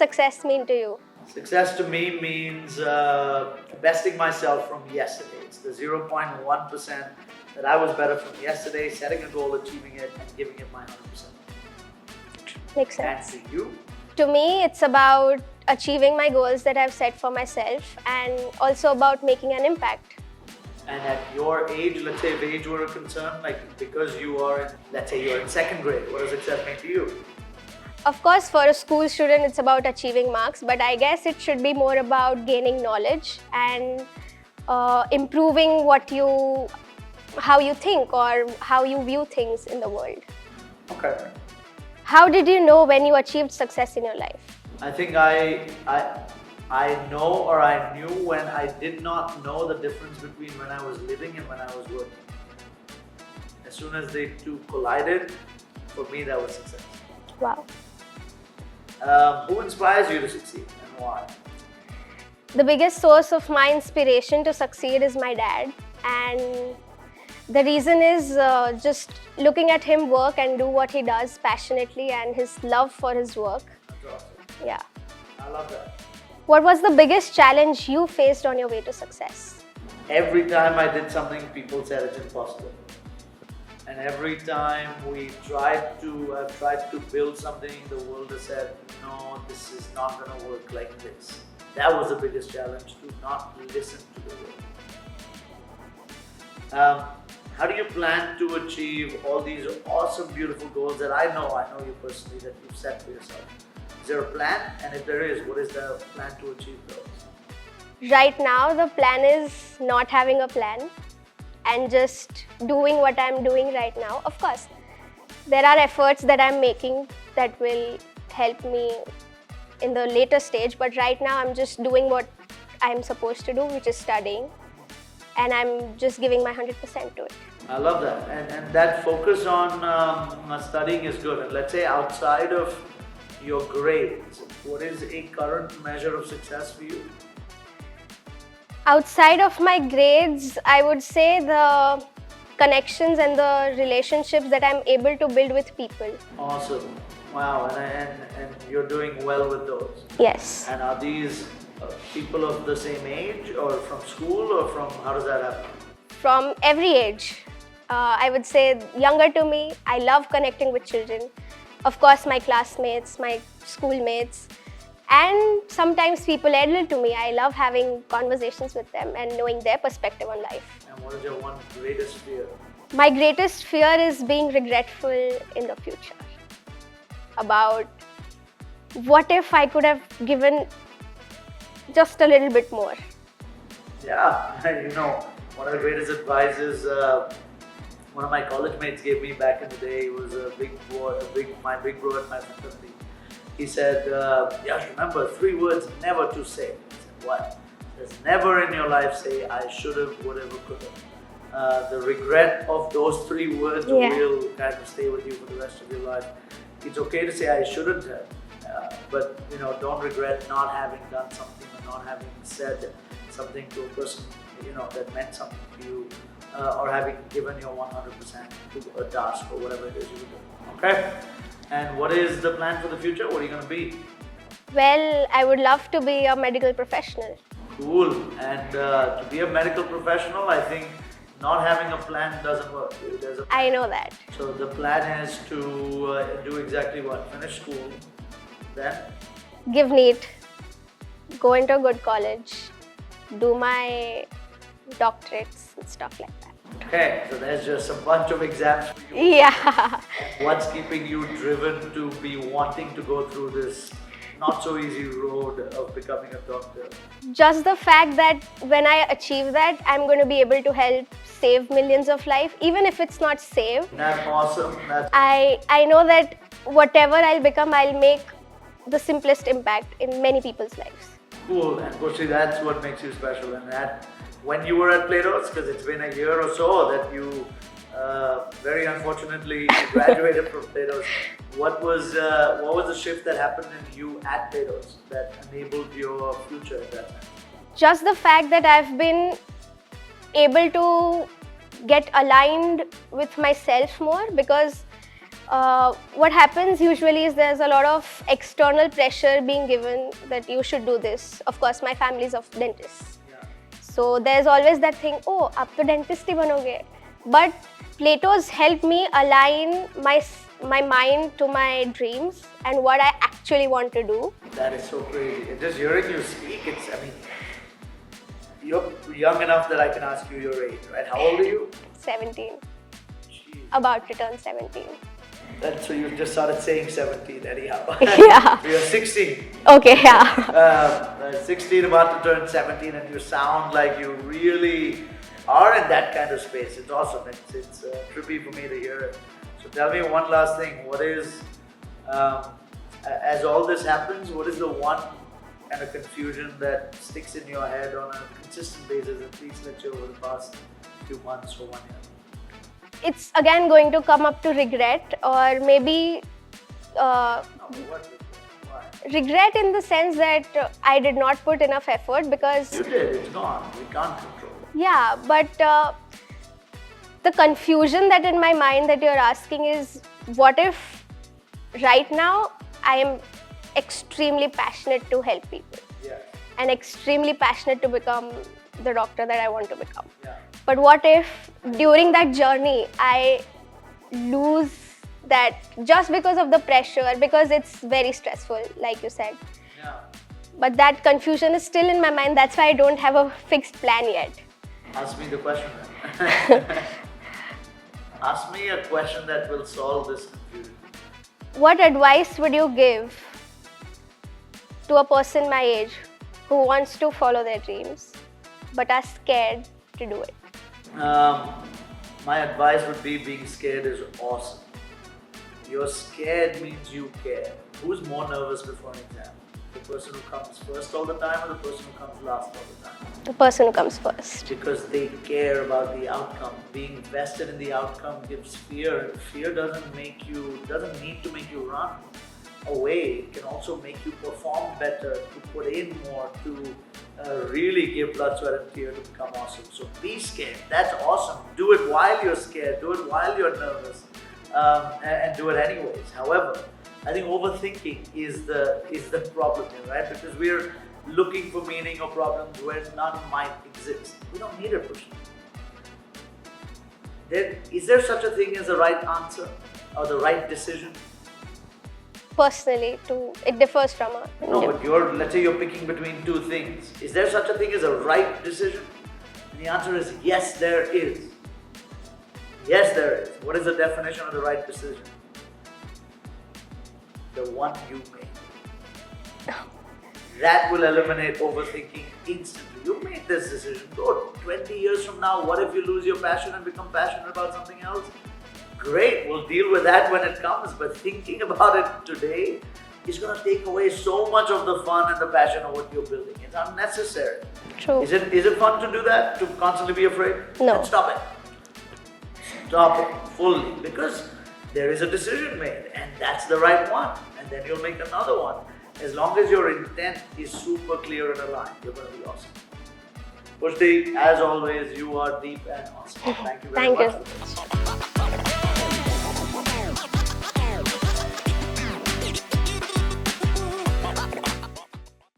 success mean to you? Success to me means besting myself from yesterday. It's the 0.1% that I was better from yesterday, setting a goal, achieving it, and giving it my 100%. Makes sense. And to you? To me, it's about achieving my goals that I've set for myself and also about making an impact. And at your age, let's say if age were a concern, like because you are in, let's say you're in second grade, what does success mean to you? Of course, for a school student, it's about achieving marks, but I guess it should be more about gaining knowledge and improving how you think or how you view things in the world. Okay. How did you know when you achieved success in your life? I think I know, or I knew when I did not know the difference between when I was living and when I was working. As soon as they two collided, for me that was success. Wow. Who inspires you to succeed and why? The biggest source of my inspiration to succeed is my dad, and the reason is just looking at him work and do what he does passionately and his love for his work. That's awesome. Yeah. I love that. What was the biggest challenge you faced on your way to success? Every time I did something, people said it's impossible. And every time I've tried to build something, the world has said, no, this is not going to work like this. That was the biggest challenge, to not listen to the world. How do you plan to achieve all these awesome, beautiful goals that I know you personally, that you've set for yourself? Is there a plan? And if there is, what is the plan to achieve those? Right now, the plan is not having a plan and just doing what I'm doing right now. Of course, there are efforts that I'm making that will help me in the later stage, but right now I'm just doing what I'm supposed to do, which is studying, and I'm just giving my 100% to it. I love that. And that focus on studying is good. And let's say outside of your grades, what is a current measure of success for you? Outside of my grades, I would say the connections and the relationships that I'm able to build with people. Awesome. Wow. And you're doing well with those. Yes. And are these people of the same age, or from school, or from, how does that happen? From every age. I would say younger to me, I love connecting with children. Of course, my classmates, my schoolmates, and sometimes people elder to me. I love having conversations with them and knowing their perspective on life. And what is your one greatest fear? My greatest fear is being regretful in the future. About what if I could have given just a little bit more. Yeah, one of the greatest advices one of my college mates gave me back in the day. He was my big bro at my fraternity. He said, Yash, remember 3 words never to say. I said, what? He says, never in your life say, I should have, would have, or could have. The regret of those 3 words will kind of stay with you for the rest of your life. It's okay to say, I shouldn't have, but don't regret not having done something or not having said something to a person that meant something to you, or having given your 100% to a task or whatever it is you were doing. Okay? And what is the plan for the future? What are you going to be? Well, I would love to be a medical professional. Cool. And to be a medical professional, I think not having a plan doesn't work. There's a plan. I know that. So the plan is to do exactly what? Finish school, then? Give NEET, go into a good college, do my doctorates and stuff like that. Okay, so there's just a bunch of exams for you. Yeah. What's keeping you driven to be wanting to go through this not so easy road of becoming a doctor? Just the fact that when I achieve that, I'm going to be able to help save millions of lives, even if it's not saved. That's awesome. I know that whatever I'll become, I'll make the simplest impact in many people's lives. Cool. And Pushti, that's what makes you special. And that when you were at Playtos, because it's been a year or so that you very unfortunately graduated from Playtos. What was the shift that happened in you at Playtos that enabled your future at that time? Just the fact that I've been able to get aligned with myself more, because What happens usually is there's a lot of external pressure being given that you should do this. Of course, my family is of dentists. Yeah. So there's always that thing, oh, ab to dentist hi banoge. But Playtos helped me align my mind to my dreams and what I actually want to do. That is so crazy. And just hearing you speak, you're young enough that I can ask you your age, right? How old are you? 17. Jeez. About to turn 17. So you just started saying 17 anyhow. Yeah. You're 16. Okay, yeah. 16, about to turn 17, and you sound like you really are in that kind of space. It's awesome. It's trippy for me to hear it. So tell me one last thing. What is, as all this happens, what is the one kind of confusion that sticks in your head on a consistent basis, at least let's say over the past few months or 1 year? It's again going to come up to regret, or maybe No, what? Why? regret in the sense that I did not put enough effort because, You did. It's gone. We can't control it. yeah, but the confusion that in my mind that you're asking is, what if right now I am extremely passionate to help people Yeah. and extremely passionate to become the doctor that I want to become. Yeah. But what if during that journey I lose that just because of the pressure, because it's very stressful, like you said. Yeah. But that confusion is still in my mind. That's why I don't have a fixed plan yet. Ask me the question then. Ask me a question that will solve this confusion. What advice would you give to a person my age who wants to follow their dreams but are scared to do it? My advice would be being scared is awesome. You're scared means you care. Who's more nervous before an exam? The person who comes first all the time or the person who comes last all the time? The person who comes first. Because they care about the outcome. Being vested in the outcome gives fear. Fear doesn't need to make you run away. It can also make you perform better, to put in more, to really give blood, sweat and tears to become awesome. So be scared. That's awesome. Do it while you're scared. Do it while you're nervous. And do it anyways. However, I think overthinking is the problem here, right? Because we're looking for meaning or problems where none might exist. We don't need a Pushti. Is there such a thing as the right answer or the right decision? Personally, it differs from a... No, but let's say you're picking between two things. Is there such a thing as a right decision? And the answer is yes, there is. Yes, there is. What is the definition of the right decision? The one you made. That will eliminate overthinking instantly. You made this decision. Good. 20 years from now, what if you lose your passion and become passionate about something else? Great, we'll deal with that when it comes. But thinking about it today is going to take away so much of the fun and the passion of what you're building. It's unnecessary. True. Is it fun to do that? To constantly be afraid? No. Then stop it. Stop it fully, because there is a decision made and that's the right one, and then you'll make another one. As long as your intent is super clear and aligned, you're going to be awesome. Pushti, as always, you are deep and awesome. Thank you very much. Thank you.